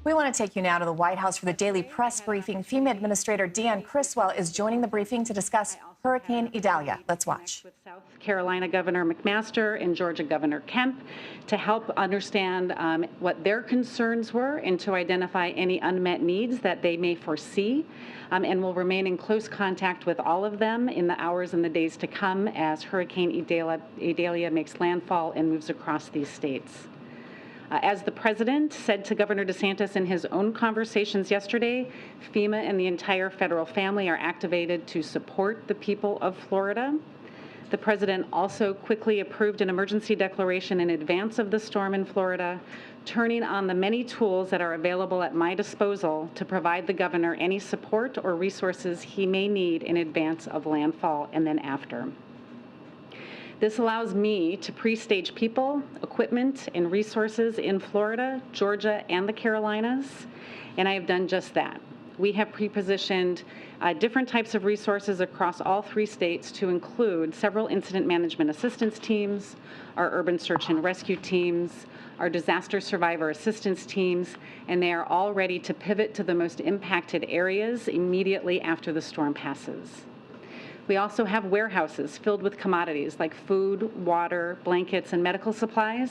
We want to take you now to the White House for the daily press briefing. FEMA Administrator Deanne Criswell is joining the briefing to discuss Hurricane Idalia. Let's watch. With South Carolina Governor McMaster and Georgia Governor Kemp to help understand what their concerns were and to identify any unmet needs that they may foresee. And we'll remain in close contact with all of them in the hours and the days to come as Hurricane Idalia makes landfall and moves across these states. As the president said to Governor DeSantis in his own conversations yesterday, FEMA and the entire federal family are activated to support the people of Florida. The president also quickly approved an emergency declaration in advance of the storm in Florida, turning on the many tools that are available at my disposal to provide the governor any support or resources he may need in advance of landfall and then after. This allows me to pre-stage people, equipment, and resources in Florida, Georgia, and the Carolinas, and I have done just that. We have pre-positioned different types of resources across all 3 states to include several incident management assistance teams, our urban search and rescue teams, our disaster survivor assistance teams, and they are all ready to pivot to the most impacted areas immediately after the storm passes. We also have warehouses filled with commodities like food, water, blankets, and medical supplies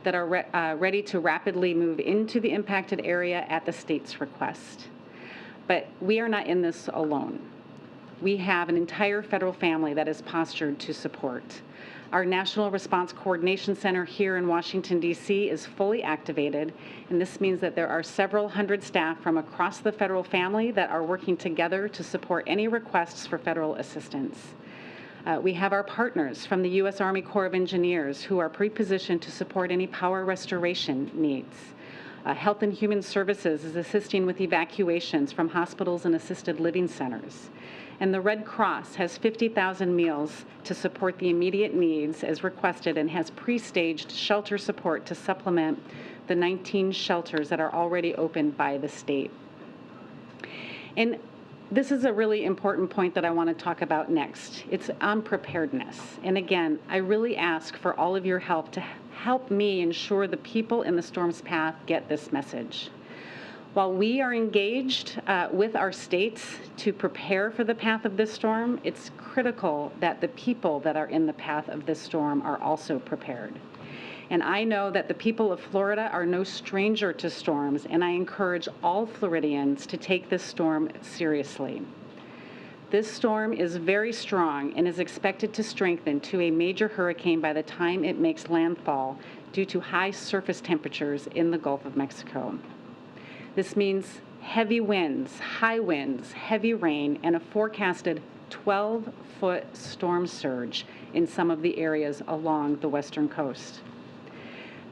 that are ready to rapidly move into the impacted area at the state's request. But we are not in this alone. We have an entire federal family that is postured to support. Our National Response Coordination Center here in Washington, D.C. is fully activated, and this means that there are several hundred staff from across the federal family that are working together to support any requests for federal assistance. We have our partners from the U.S. Army Corps of Engineers who are pre-positioned to support any power restoration needs. Health and Human Services is assisting with evacuations from hospitals and assisted living centers. And the Red Cross has 50,000 meals to support the immediate needs as requested and has pre-staged shelter support to supplement the 19 shelters that are already opened by the state. And this is a really important point that I want to talk about next. It's on preparedness. And again, I really ask for all of your help to help me ensure the people in the storm's path get this message. While we are engaged with our states to prepare for the path of this storm, it's critical that the people that are in the path of this storm are also prepared. And I know that the people of Florida are no stranger to storms, and I encourage all Floridians to take this storm seriously. This storm is very strong and is expected to strengthen to a major hurricane by the time it makes landfall due to high surface temperatures in the Gulf of Mexico. This means heavy winds, high winds, heavy rain, and a forecasted 12-foot storm surge in some of the areas along the western coast.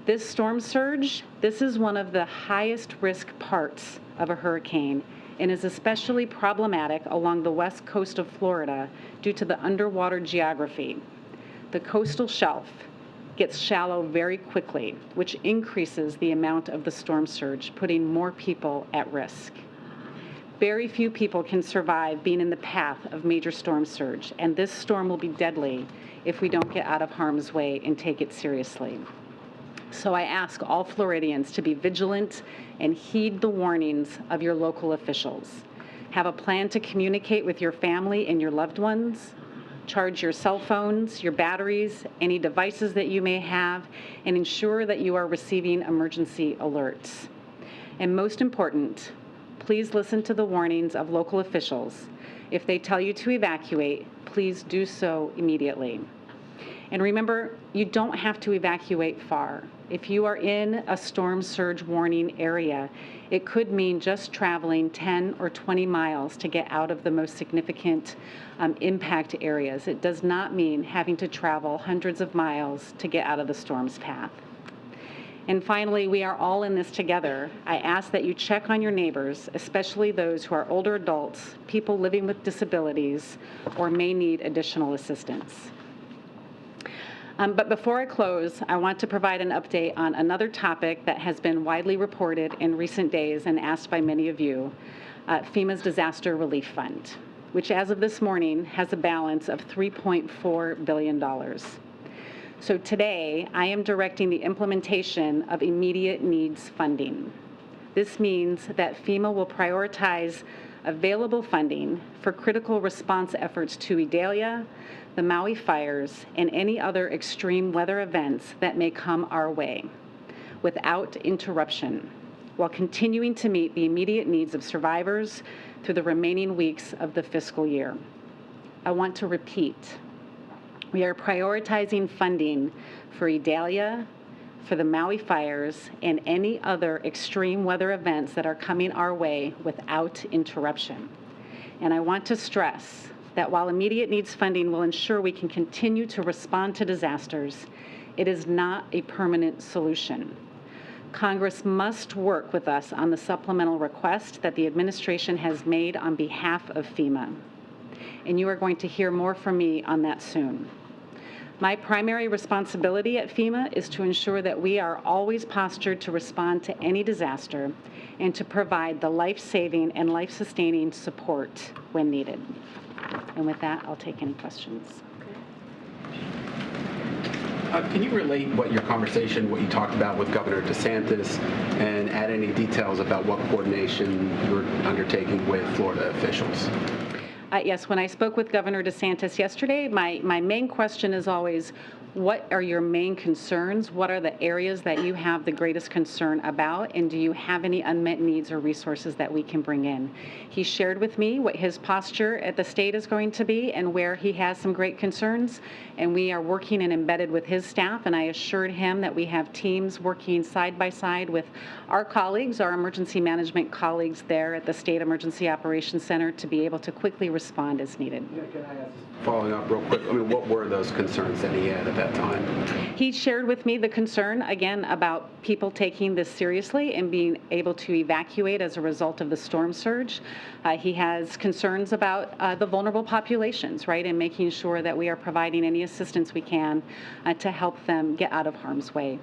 This storm surge, this is one of the highest risk parts of a hurricane and is especially problematic along the west coast of Florida due to the underwater geography. The coastal shelf gets shallow very quickly, which increases the amount of the storm surge, putting more people at risk. Very few people can survive being in the path of major storm surge, and this storm will be deadly if we don't get out of harm's way and take it seriously. So I ask all Floridians to be vigilant and heed the warnings of your local officials. Have a plan to communicate with your family and your loved ones. Charge your cell phones, your batteries, any devices that you may have, and ensure that you are receiving emergency alerts. And most important, please listen to the warnings of local officials. If they tell you to evacuate, please do so immediately. And remember, you don't have to evacuate far. If you are in a storm surge warning area, it could mean just traveling 10 or 20 miles to get out of the most significant impact areas. It does not mean having to travel hundreds of miles to get out of the storm's path. And finally, we are all in this together. I ask that you check on your neighbors, especially those who are older adults, people living with disabilities, or may need additional assistance. But before I close, I want to provide an update on another topic that has been widely reported in recent days and asked by many of you, FEMA's Disaster Relief Fund, which as of this morning has a balance of $3.4 billion. So today, I am directing the implementation of immediate needs funding. This means that FEMA will prioritize available funding for critical response efforts to Idalia, the Maui fires, and any other extreme weather events that may come our way without interruption, while continuing to meet the immediate needs of survivors through the remaining weeks of the fiscal year. I want to repeat, we are prioritizing funding for Idalia, for the Maui fires, and any other extreme weather events that are coming our way without interruption. And I want to stress that while immediate needs funding will ensure we can continue to respond to disasters, it is not a permanent solution. Congress must work with us on the supplemental request that the administration has made on behalf of FEMA. And you are going to hear more from me on that soon. My primary responsibility at FEMA is to ensure that we are always postured to respond to any disaster and to provide the life-saving and life-sustaining support when needed. And with that, I'll take any questions. Can you relate what you talked about with Governor DeSantis, and add any details about what coordination you're undertaking with Florida officials? Yes, when I spoke with Governor DeSantis yesterday, my main question is always, what are your main concerns? What are the areas that you have the greatest concern about? And do you have any unmet needs or resources that we can bring in? He shared with me what his posture at the state is going to be and where he has some great concerns. And we are working and embedded with his staff. And I assured him that we have teams working side by side with our colleagues, our emergency management colleagues there at the State Emergency Operations Center to be able to quickly respond as needed. Following up real quick, what were those concerns that he had at that time? He shared with me the concern, again, about people taking this seriously and being able to evacuate as a result of the storm surge. He has concerns about the vulnerable populations, right, and making sure that we are providing any assistance we can to help them get out of harm's way.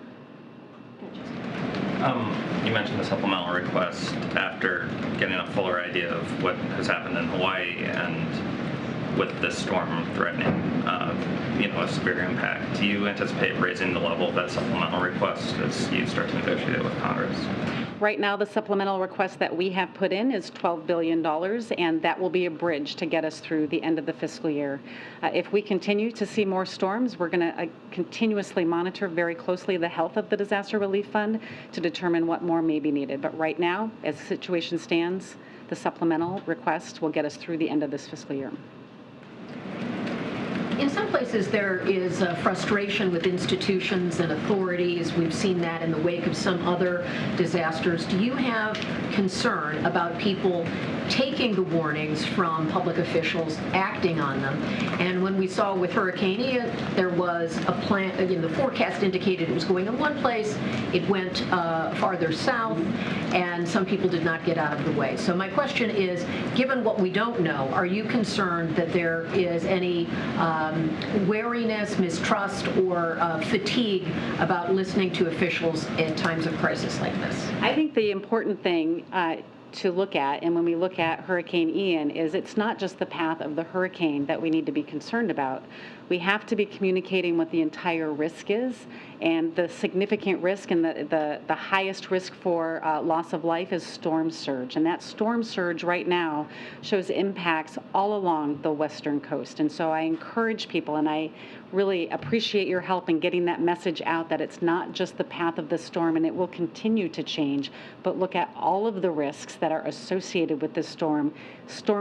You mentioned the supplemental request after getting a fuller idea of what has happened in Hawaii and with this storm threatening, a severe impact. Do you anticipate raising the level of that supplemental request as you start to negotiate it with Congress? Right now, the supplemental request that we have put in is $12 billion, and that will be a bridge to get us through the end of the fiscal year. If we continue to see more storms, we're going to continuously monitor very closely the health of the Disaster Relief Fund to determine what more may be needed. But right now, as the situation stands, the supplemental request will get us through the end of this fiscal year. In some places, there is frustration with institutions and authorities. We've seen that in the wake of some other disasters. Do you have concern about people taking the warnings from public officials, acting on them? And when we saw with Hurricane Ian, there was a plan, again, the forecast indicated it was going in one place, it went farther south, and some people did not get out of the way. So my question is, given what we don't know, are you concerned that there is any wariness, mistrust, or fatigue about listening to officials in times of crisis like this? I think the important thing to look at, and when we look at Hurricane Ian, is it's not just the path of the hurricane that we need to be concerned about. We have to be communicating what the entire risk is, and the significant risk and the highest risk for loss of life is storm surge. And that storm surge right now shows impacts all along the western coast. And so I encourage people, and I really appreciate your help in getting that message out, that it's not just the path of the storm, and it will continue to change, but look at all of the risks that are associated with this storm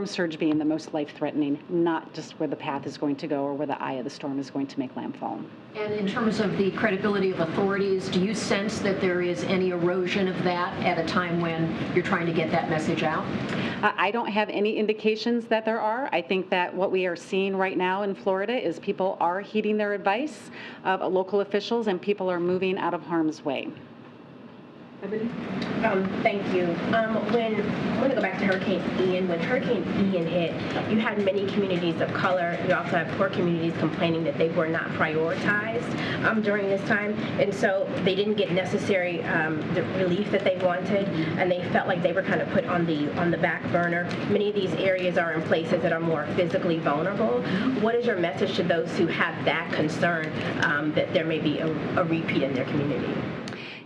surge being the most life-threatening, not just where the path is going to go or where the eye of the storm is going to make landfall. And in terms of the credibility of authorities, do you sense that there is any erosion of that at a time when you're trying to get that message out? I don't have any indications that there are. I think that what we are seeing right now in Florida is people are heeding their advice of local officials, and people are moving out of harm's way. Thank you. I want to go back to Hurricane Ian. When Hurricane Ian hit, you had many communities of color. You also had poor communities complaining that they were not prioritized during this time, and so they didn't get necessary the relief that they wanted, and they felt like they were kind of put on the back burner. Many of these areas are in places that are more physically vulnerable. What is your message to those who have that concern that there may be a repeat in their community?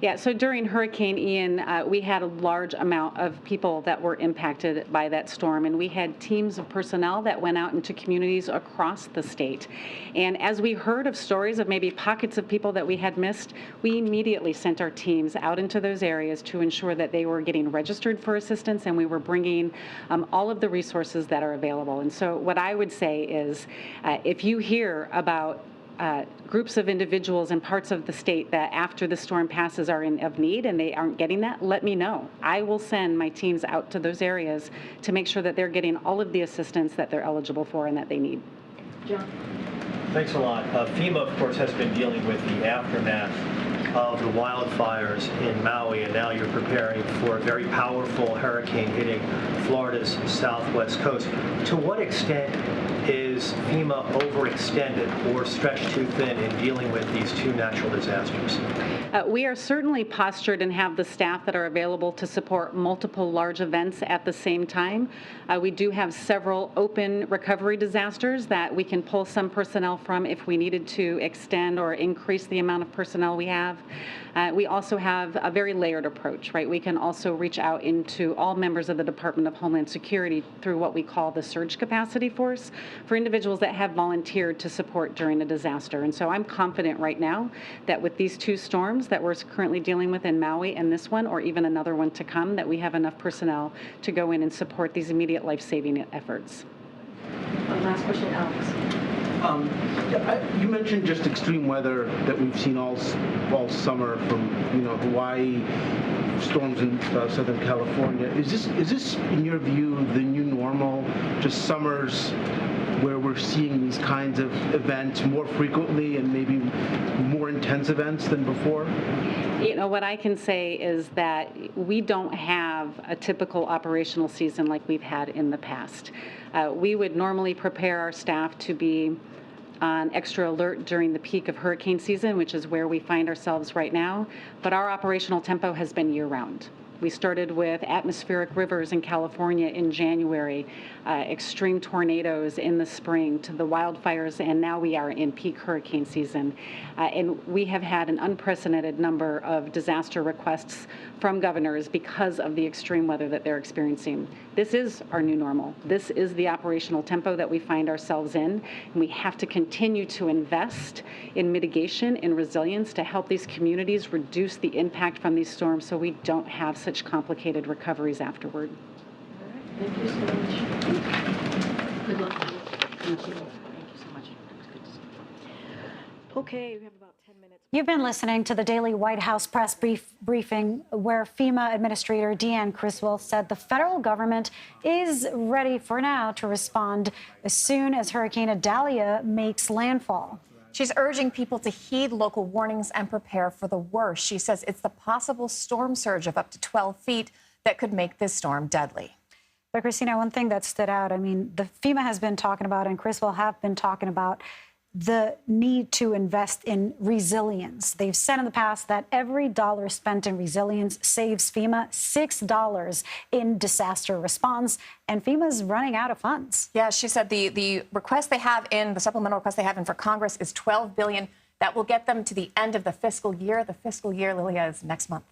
Yeah, so during Hurricane Ian, we had a large amount of people that were impacted by that storm, and we had teams of personnel that went out into communities across the state. And as we heard of stories of maybe pockets of people that we had missed, we immediately sent our teams out into those areas to ensure that they were getting registered for assistance, and we were bringing all of the resources that are available. And so what I would say is, if you hear about groups of individuals in parts of the state that after the storm passes are in of need and they aren't getting that, let me know. I will send my teams out to those areas to make sure that they're getting all of the assistance that they're eligible for and that they need. John? Thanks a lot. FEMA, of course, has been dealing with the aftermath of the wildfires in Maui, and now you're preparing for a very powerful hurricane hitting Florida's southwest coast. To what extent is FEMA overextended or stretched too thin in dealing with these two natural disasters? We are certainly postured and have the staff that are available to support multiple large events at the same time. We do have several open recovery disasters that we can pull some personnel from if we needed to extend or increase the amount of personnel we have. We also have a very layered approach, right? We can also reach out into all members of the Department of Homeland Security through what we call the surge capacity force for individuals that have volunteered to support during a disaster. And so I'm confident right now that with these two storms that we're currently dealing with in Maui and this one, or even another one to come, that we have enough personnel to go in and support these immediate life-saving efforts. Last question, Alex. You mentioned just extreme weather that we've seen all summer from Hawaii, storms in Southern California. Is this in your view the new normal? Just summers where we're seeing these kinds of events more frequently and maybe more intense events than before? What I can say is that we don't have a typical operational season like we've had in the past. We would normally prepare our staff to be on extra alert during the peak of hurricane season, which is where we find ourselves right now, but our operational tempo has been year-round. We started with atmospheric rivers in California in January, extreme tornadoes in the spring, to the wildfires, and now we are in peak hurricane season. And we have had an unprecedented number of disaster requests from governors because of the extreme weather that they're experiencing. This is our new normal. This is the operational tempo that we find ourselves in, and we have to continue to invest in mitigation and resilience to help these communities reduce the impact from these storms so we don't have such complicated recoveries afterward. All right. Thank you so much. Good luck. Thank you. Thank you so much. Okay, we have about 10 minutes. You've been listening to the daily White House press briefing where FEMA Administrator Deanne Criswell said the federal government is ready for now to respond as soon as Hurricane Idalia makes landfall. She's urging people to heed local warnings and prepare for the worst. She says it's the possible storm surge of up to 12 feet that could make this storm deadly. But Christina, one thing that stood out, I mean, the FEMA has been talking about and Criswell have been talking about the need to invest in resilience. They've said in the past that every dollar spent in resilience saves FEMA $6 in disaster response, and FEMA's running out of funds. Yeah, she said the request they have in, the supplemental request they have in for Congress is $12 billion. That will get them to the end of the fiscal year. The fiscal year, Lilia, is next month.